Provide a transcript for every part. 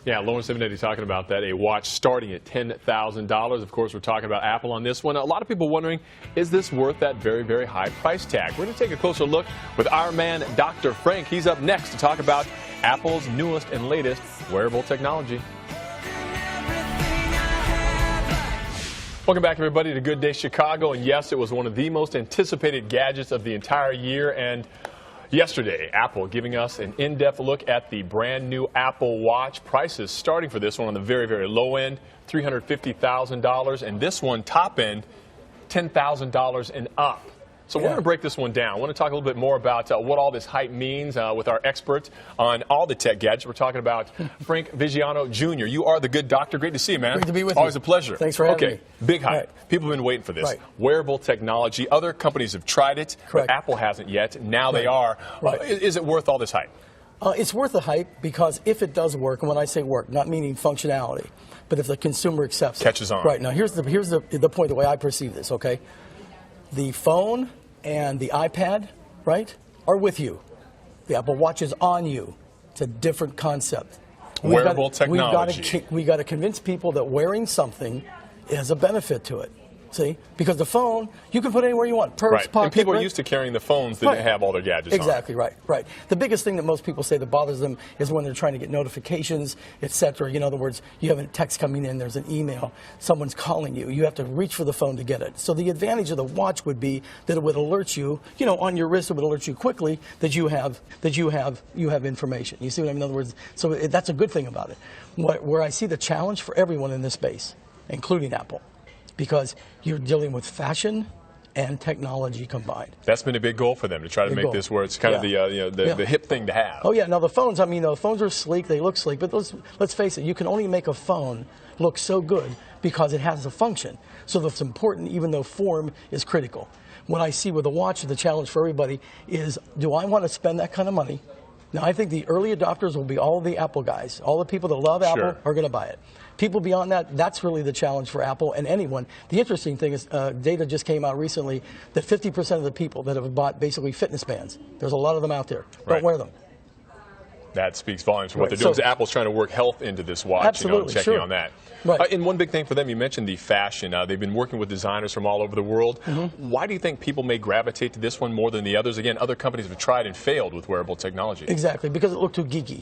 Yeah, Lawrence Simonetti talking about that, a watch starting at $10,000. Of course, we're talking about Apple on this one. A lot of people wondering, is this worth that very, very high price tag? We're going to take a closer look with our man, Dr. Frank. He's up next to talk about Apple's newest and latest wearable technology. Welcome back, everybody, to Good Day Chicago. And yes, it was one of the most anticipated gadgets of the entire year. And yesterday, Apple giving us an in-depth look at the brand new Apple Watch. Prices starting for this one on the very, very low end, $350,000. And this one, top end, $10,000 and up. So we're going to break this one down. I want to talk a little bit more about what all this hype means with our expert on all the tech gadgets. We're talking about Frank Vigiano Jr. You are the good doctor. Great to see you, man. Great to be with you. Always a pleasure. Thanks for having me. Big hype. People have been waiting for this. Wearable technology. Other companies have tried it, but Apple hasn't yet. Now they are. Is it worth all this hype? It's worth the hype because if it does work, and when I say work, not meaning functionality, but if the consumer accepts Catches on. Right. Now, here's the point, the way I perceive this, okay? The phone and the iPad, right, are with you. The Apple Watch is on you. It's a different concept. Wearable technology. We've got to convince people that wearing something has a benefit to it. See? Because the phone, you can put anywhere you want. Purse, pocket. And people are used to carrying the phones that have all their gadgets on. Exactly, right. The biggest thing that most people say that bothers them is when they're trying to get notifications, etc. In other words, you have a text coming in, there's an email, someone's calling you. You have to reach for the phone to get it. So the advantage of the watch would be that it would alert you, on your wrist, it would alert you quickly that you have information. You see what I mean? In other words, so that's a good thing about it. Where I see the challenge for everyone in this space, including Apple, because you're dealing with fashion and technology combined. That's been a big goal for them, to try to make this where it's kind of the hip thing to have. Oh yeah, now the phones, the phones are sleek, they look sleek, but let's face it, you can only make a phone look so good because it has a function. So that's important, even though form is critical. What I see with the watch, the challenge for everybody is, do I want to spend that kind of money? Now, I think the early adopters will be all the Apple guys. All the people that love Apple are going to buy it. People beyond that, that's really the challenge for Apple and anyone. The interesting thing is data just came out recently that 50% of the people that have bought basically fitness bands, there's a lot of them out there, don't wear them. That speaks volumes for what they're doing. So Apple's trying to work health into this watch, absolutely, checking on that. And one big thing for them, you mentioned the fashion. They've been working with designers from all over the world. Why do you think people may gravitate to this one more than the others? Again, other companies have tried and failed with wearable technology. Exactly, because it looked too geeky.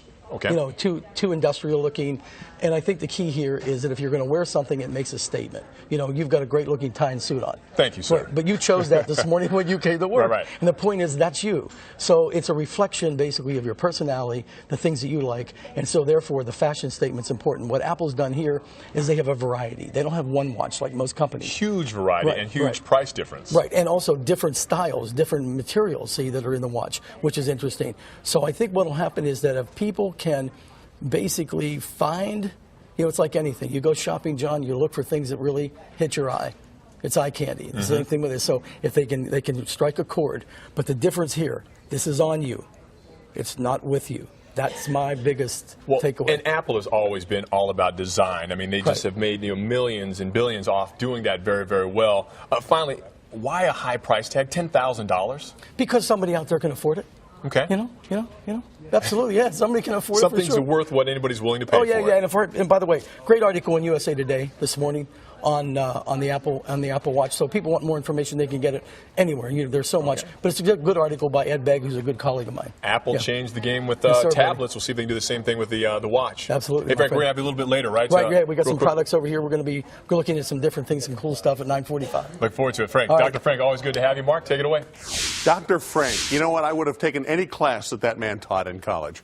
Too industrial looking. And I think the key here is that if you're going to wear something, it makes a statement. You've got a great looking tie and suit on. Thank you, sir. But you chose that this morning when you came to work. And the point is, that's you. So it's a reflection, basically, of your personality, the things that you like. And so, therefore, the fashion statement's important. What Apple's done here is they have a variety. They don't have one watch like most companies. Huge variety and huge price difference. And also different styles, different materials, see, that are in the watch, which is interesting. So I think what will happen is that if people can basically find, it's like anything. You go shopping, John, you look for things that really hit your eye. It's eye candy. The same thing with this. So if they can strike a chord. But the difference here, this is on you. It's not with you. That's my biggest takeaway. And Apple has always been all about design. I mean, they just have made millions and billions off doing that very, very well. Finally, why a high price tag, $10,000? Because somebody out there can afford it. Okay. Absolutely, yeah. Somebody can afford it. Something's worth what anybody's willing to pay for. And by the way, great article in USA Today this morning on the Apple Watch. So people want more information, they can get it anywhere. There's so much, but it's a good article by Ed Begg, who's a good colleague of mine. Apple changed the game with tablets. We'll see if they can do the same thing with the watch. Absolutely. Hey, Frank, we're going to have you a little bit later, right? We got some products over here. We're going to be looking at some different things, some cool stuff at 9:45. Look forward to it, Frank. Dr. Frank, always good to have you. Mark, take it away. Dr. Frank, you know what? I would have taken any class that man taught in college.